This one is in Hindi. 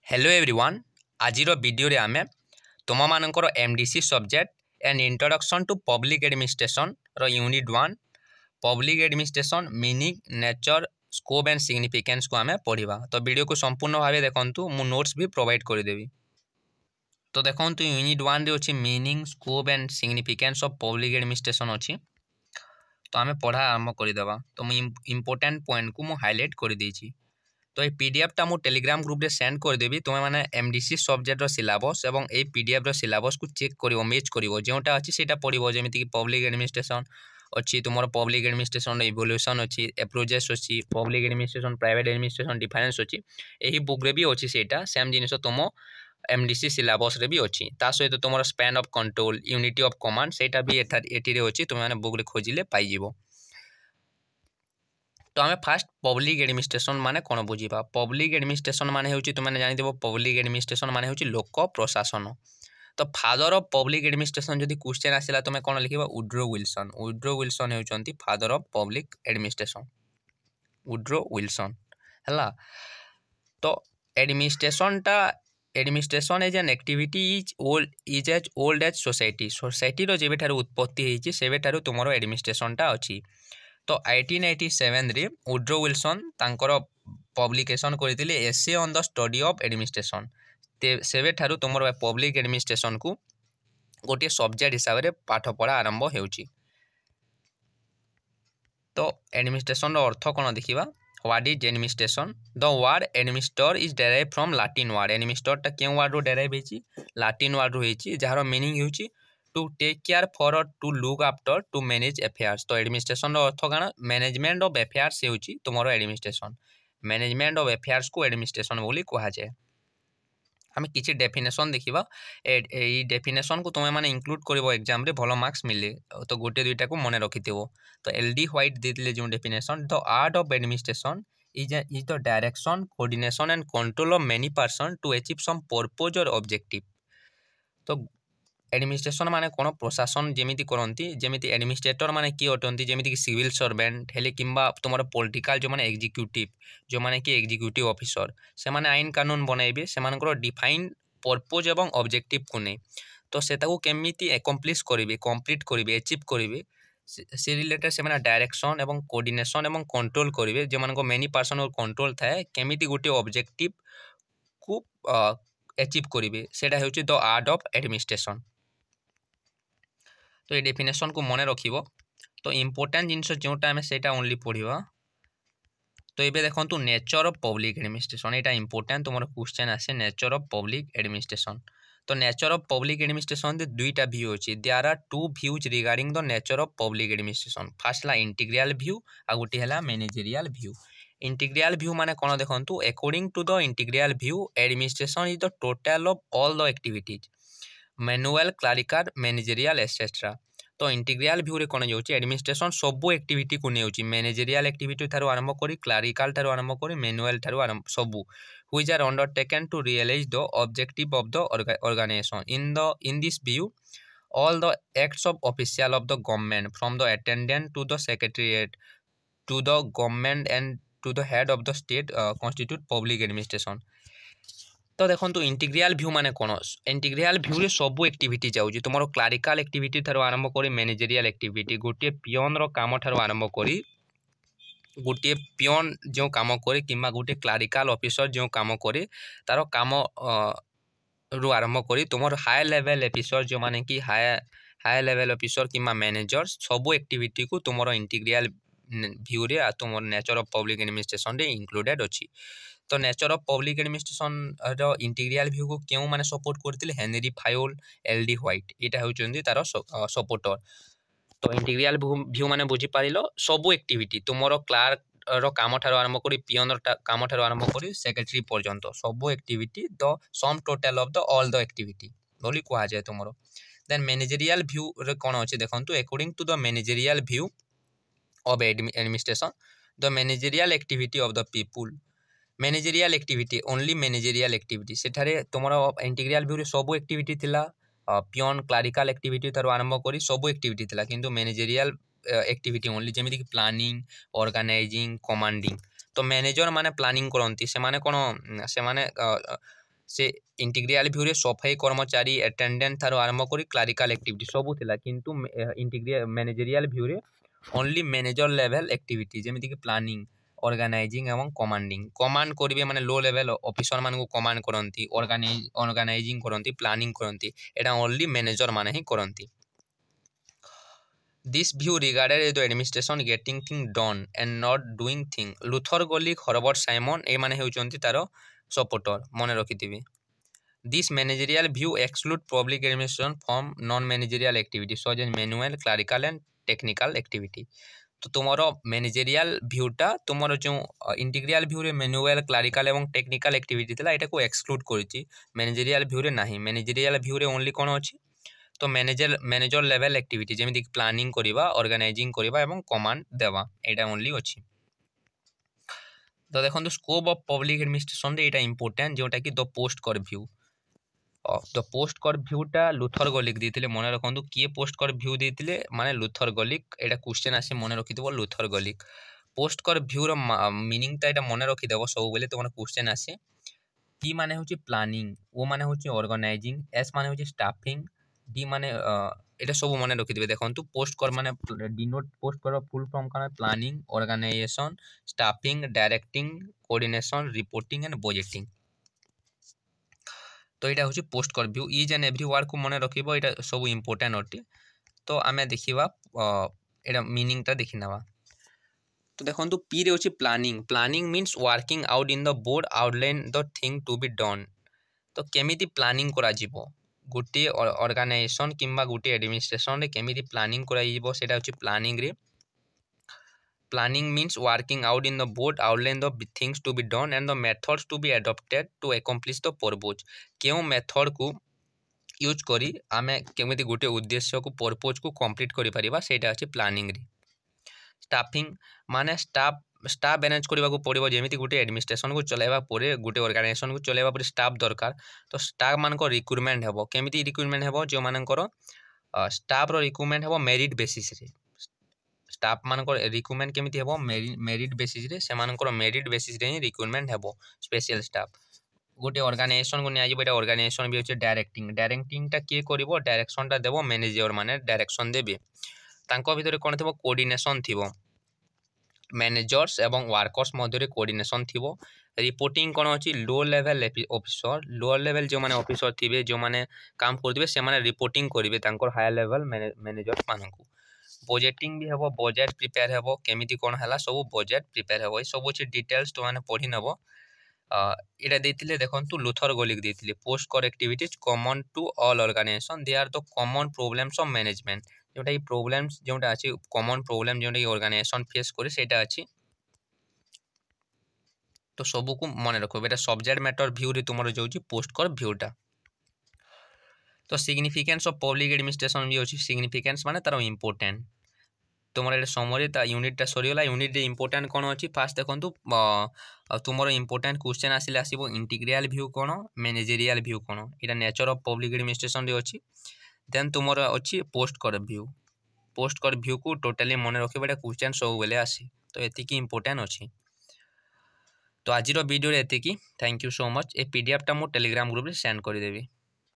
हेलो एवरीवन आज वीडियो रे आमे तुम मानकर MDC subject and introduction to public administration रो unit 1 public administration meaning nature scope and significance को आमे पढ़िबा। तो वीडियो को संपूर्ण भाव देखंतु मु नोट्स भी प्रोवाइड कर देबी। तो देखंतु यूनिट 1 रे अछि meaning scope and significance of public administration अछि। तो आमे पढ़ा आरंभ कर देबा। तो मु इंपोर्टेंट पॉइंट को मु हाईलाइट कर देछि। तो ये पीडीएफ टा मु टेलीग्राम ग्रुप रे सेंड कर देबी। तुमे माने एमडीसी सब्जेक्ट रो सिलेबस एवं ए पीडीएफ रो सिलेबस को चेक करिवो मैच करिवो जेउटा अछि सेटा पढिवो जेमिति कि पब्लिक एडमिनिस्ट्रेशन अछि तुमरो पब्लिक एडमिनिस्ट्रेशन रो इवोल्यूशन अछि अप्रोचेस अछि public administration private administration difference अछि एही बुक रे भी अछि सेटा सेम जिनिस तुम एमडीसी सिलेबस रे भी अछि ता सहित तुमरो span of control unity of command सेटा भी एटी रे अछि तुमे माने बुक रे खोजिले पाई जिवो। तो आम फास्ट पब्लिक एडमिनिस्ट्रेशन माने कौन बुझा पब्लिक एडमिनिस्ट्रेशन माने होची तुमने जानिदेव पब्लिक एडमिनिस्ट्रेशन माने होची लोक प्रशासन। तो फादर ऑफ पब्लिक एडमिनिस्ट्रेशन जदि क्वेश्चन आसिला तुम कौन लिखिबा वुड्रो विल्सन होचंती father of public administration Woodrow Wilson हला। तो administration as an activity is as old as society रो जेबे ठारू उत्पत्ति हेची सेबे ठारू तुमरो एडमिनिस्ट्रेशन टा अछि। तो 1887 रे वुड्रो विल्सन तांकर पब्लिकेशन करथिले essay on the study of administration सेबे ठारू तुमर पब्लिक एडमिनिस्ट्रेशन को गोटे सब्जेक्ट हिसाब रे पाठ पढ़ा आरंभ हेउची। तो एडमिनिस्ट्रेशन रो अर्थ कोन देखिबा what is administration the word administer is derive from Latin word administer ता केउ वर्ड रो डेराइव हेची लैटिन वर्ड रो हेची जहार मीनिंग हेउची to take care for to look after to manage affairs. तो एडमिनिस्ट्रेशन रो अर्थ काना मैनेजमेंट ऑफ अफेयर्स हेउची तुमरो एडमिनिस्ट्रेशन मैनेजमेंट ऑफ अफेयर्स को एडमिनिस्ट्रेशन बोली कहा जाय। हम किछि डेफिनेशन देखिबा ए डेफिनेशन को तुमे माने इंक्लूड करबो एग्जाम रे भलो मार्क्स मिले तो गोटे दुईटा को मने रखिथिबो। तो एलडी व्हाइट देतिले जो definition the art of administration is the direction coordination and control of many person to achieve some purpose और ऑब्जेक्टिव। तो एडमिनिस्ट्रेशन माने कोन प्रशासन जेमिति करंती जेमिति एडमिनिस्ट्रेटर माने की अटंती जेमिति कि सिविल सर्वेंट हेले किंबा तुमर पॉलिटिकल जो माने एग्जीक्यूटिव ऑफिसर से माने आईन कानून बनाइबे से मानकर डिफाइन पर्पज एवं ऑब्जेक्टिव को नै तो सेता को केमिति अकम्प्लिश करिवे कंप्लीट करिवे अचीव करिवे से रिलेटेड से माने डायरेक्शन एवं कोऑर्डिनेशन एवं कंट्रोल करिवे जे मानको मेनी पर्सन और कंट्रोल थाए केमिति गोटे ऑब्जेक्टिव को अचीव करिवे सेटा हेउची द आर्ट ऑफ एडमिनिस्ट्रेशन। तो ये डेफिनेशन को मने रखिबो। तो इंपोर्टेंट जिनस जोटा आमे सेटा ओनली पढिबा। तो एबे देखंतु नेचर ऑफ पब्लिक एडमिनिस्ट्रेशन एटा इंपोर्टेंट तुमरो क्वेश्चन आसे नेचर ऑफ पब्लिक एडमिनिस्ट्रेशन। तो नेचर ऑफ पब्लिक एडमिनिस्ट्रेशन दे दुईटा व्यू अछि there are two views regarding the nature of public administration first ला इंटीग्रल व्यू आ गुटी हला मैनेजरियल व्यू। इंटीग्रल व्यू माने कोन देखंतु according to the integral view administration is the total of all the activities manual clerical managerial etcetera. तो इंटीग्रल व्यू रे कोन जाउची एडमिनिस्ट्रेशन सबो एक्टिविटी को नेउची मैनेजरियल एक्टिविटी थारो आरंभ करी क्लरिकल थारो आरंभ करी मैनुअल थारो आरंभ सबो which are undertaken to realize the objective of the organization in this view all the acts of official of the government from the attendant to the secretariat to the government and to the head of the state constitute public administration। तो देखंतु इंटीग्रल व्यू माने कोन इंटीग्रल व्यू रे सबो एक्टिविटी जाउजी तुमरो क्लरिकल एक्टिविटी थारो आरंभ करी मैनेजरियल एक्टिविटी गोटे पियन रो काम थारो आरंभ करी गोटे पियन जो काम करे किंबा गोटे क्लरिकल ऑफिसर जो काम करे तारो काम रु आरंभ करी तुमर हाई लेवल ऑफिसर जो माने कि हाई लेवल ऑफिसर किंबा मैनेजर सबो एक्टिविटी को तुमरो इंटीग्रल व्यू रे आ तुमर नेचर ऑफ पब्लिक एडमिनिस्ट्रेशन रे इंक्लूडेड अछि। तो नेचर ऑफ पब्लिक एडमिनिस्ट्रेशन रो इंटीग्रल व्यू को केउ माने सपोर्ट करथिले हेनरी फायोल एलडी व्हाइट एटा होचंदी तारो सपोर्टर। तो इंटीग्रल व्यू माने बुझी पारिलो सबो एक्टिविटी तुमरो क्लर्क रो काम ठारो आरंभ करी पियन रो काम ठारो आरंभ करी सेक्रेटरी पर्यंत सबो activity the sum total of the all the activity बोली कहा जाय तुमरो। देन मैनेजरियल व्यू रे कोन अछि देखंतु according to the managerial view of administration the managerial activity of the people managerial activity only managerial activity सेठारे तुमरो इंटीग्रल व्यू रे सबो एक्टिविटी थिला पियन क्लरिकल एक्टिविटी तारो आरंभ करी सबो एक्टिविटी थिला किंतु मैनेजरियल एक्टिविटी ओनली जेमिति कि प्लानिंग ऑर्गेनाइजिंग कमांडिंग। तो मैनेजर माने प्लानिंग करंती से माने कोन से माने से इंटीग्रियल व्यू रे सफाई कर्मचारी अटेंडेंट थारो आरंभ करी क्लरिकल एक्टिविटी सब थिला किंतु इंटीग्रियल मैनेजरियल व्यू रे ओनली मैनेजर लेवल एक्टिविटी जेमिति कि प्लानिंग ऑर्गेनाइजिंग एवं कमांडिंग कमांड करिवे माने लो लेवल ऑफिसर मान को कमांड करंती ऑर्गेनाइजिंग करंती प्लानिंग करंती एटा ओनली मैनेजर माने ही करंती। This view regarded the administration getting thing done and not doing thing. Luther Gollick, Herbert Simon ए माने हेउचंती तारो सपोर्टर मने रखिथिबे। This managerial view exclude public administration from non-managerial activities such as manual, clerical and technical activity. तो तुम्हारो मैनेजरियल व्यूटा तुम्हारो जो इंटीग्रियल व्यू रे मैनुअल क्लरिकल एवं टेक्निकल एक्टिविटी थिला एटा को एक्सक्लूड करिछि मैनेजरियल व्यू रे नाही मैनेजरियल व्यू रे ओनली कोन अछि तो मैनेजर लेवल एक्टिविटी जेमिति प्लानिंग करिबा ऑर्गेनाइजिंग करिबा एवं कमांड देवा एटा ओनली अछि। तो देखो स्कोप ऑफ पब्लिक एडमिनिस्ट्रेशन रे एटा इंपोर्टेंट जोटा कि द पोस्ट कर व्यू द पोस्ट कर व्यूटा लुथर गलिक देथिले मने रखंतु किए पोस्ट कर व्यू देथिले माने लुथर गलिक एटा क्वेश्चन आसे मने रखिदबो लुथर गलिक पोस्ट कर व्यू रो मीनिंग ता एटा मने रखिदबो सब बेले तमन क्वेश्चन आसे पी माने होची प्लानिंग ओ माने होची ऑर्गेनाइजिंग एस माने होची स्टाफिंग डी माने एटा सब मने रखिदिबे देखंतु पोस्ट कर माने denote POSDCORB full form काना planning organization staffing directing coordination reporting and budgeting. तो यहाँ हूँ POSDCORB view is and every word को मन रखिबो एटा सब इंपोर्टेंट अटे। तो आमे देखिबा एटा मीनिंग ता देखि नबा। तो देखंतु पी रे होची planning planning means working out in the broad outline the thing to be done. तो केमिति प्लानिंग करा जिवो गोटे ऑर्गेनाइजेशन किंबा गोटे एडमिनिस्ट्रेशन रे केमिति प्लानिंग करा जिवो सेटा होची प्लानिंग रे Planning means working out in the board outline the things to be done and the methods to be adopted to accomplish the purpose. क्यों मेथड को यूज करी आमे केमिति गोटे उद्देश्य को पर्पज को कंप्लीट करि परिबा सेटा अछि प्लानिंग रे। स्टाफिंग माने स्टाफ मैनेज करबा को पड़िबो जेमिति गोटे एडमिनिस्ट्रेशन को चलाइबा परे गोटे ऑर्गेनाइजेशन को चलाइबा परे स्टाफ दरकार तो स्टाफ मान को रिक्रूटमेंट हेबो केमिति रिक्रूटमेंट हेबो जो मानकर स्टाफ रो रिक्रूटमेंट हेबो मेरिट बेसिस रे स्टाफ मानकर रिक्रूटमेंट केमिति हेबो मेरिट बेसिस रे से मानकर मेरिट बेसिस रे रिक्रूटमेंट हेबो स्पेशल स्टाफ गोटे ऑर्गेनाइजेशन को निया जिबो एटा ऑर्गेनाइजेशन भी होचे डायरेक्टिंग टा के करबो डायरेक्शन टा देबो मैनेजर माने डायरेक्शन देबे तांको भितरे कोन थिबो कोऑर्डिनेशन थिबो मैनेजर्स एवं वर्कर्स मध्य कोऑर्डिनेशन थिबो रिपोर्टिंग कोन अछि low level officer low level जो माने ऑफिसर थिबे जो माने काम करदिबे से माने रिपोर्टिंग करिवे तांकर हाई लेवल मैनेजर मानकु बजेटिंग भी हेबो बजेट प्रिपेयर हेबो केमिति कोन हला सब बजेट प्रिपेयर हेबो सब अछि डिटेल्स तो माने पढि नबो एटा देथिले देखंतु लुथर गलिक देथिले POSDCORB activities common to all organization they are the common problems of management जोटा ई प्रॉब्लम्स जोटा अछि कॉमन प्रॉब्लम जोटा ई ऑर्गेनाइजेशन फेस करे सेटा अछि तो सब को मन रखो एटा सब्जेक्ट मैटर व्यू रे तुमरो जोछि पोस्ट कर व्यूटा। तो सिग्निफिकेंस ऑफ पब्लिक एडमिनिस्ट्रेशन भी अछि सिग्निफिकेंस माने तार इंपोर्टेंट तुमर एटा समरी ता यूनिट सरीगला यूनिट रे इंपोर्टेंट कोन अछि फास्ट देखंतु तुमर important question आसिले आसीबो इंटीग्रियल view cone managerial view cone Etah nature of public administration रे अछि देन तुमर अछि पोस्ट कर व्यू को टोटली मन रखिबा एटा क्वेश्चन सब बेले आसी तो एति की इंपोर्टेंट अछि। तो आज रो वीडियो रे एति की thank you so much A PDF टा मो टेलीग्राम ग्रुप रे सेंड करि देबी।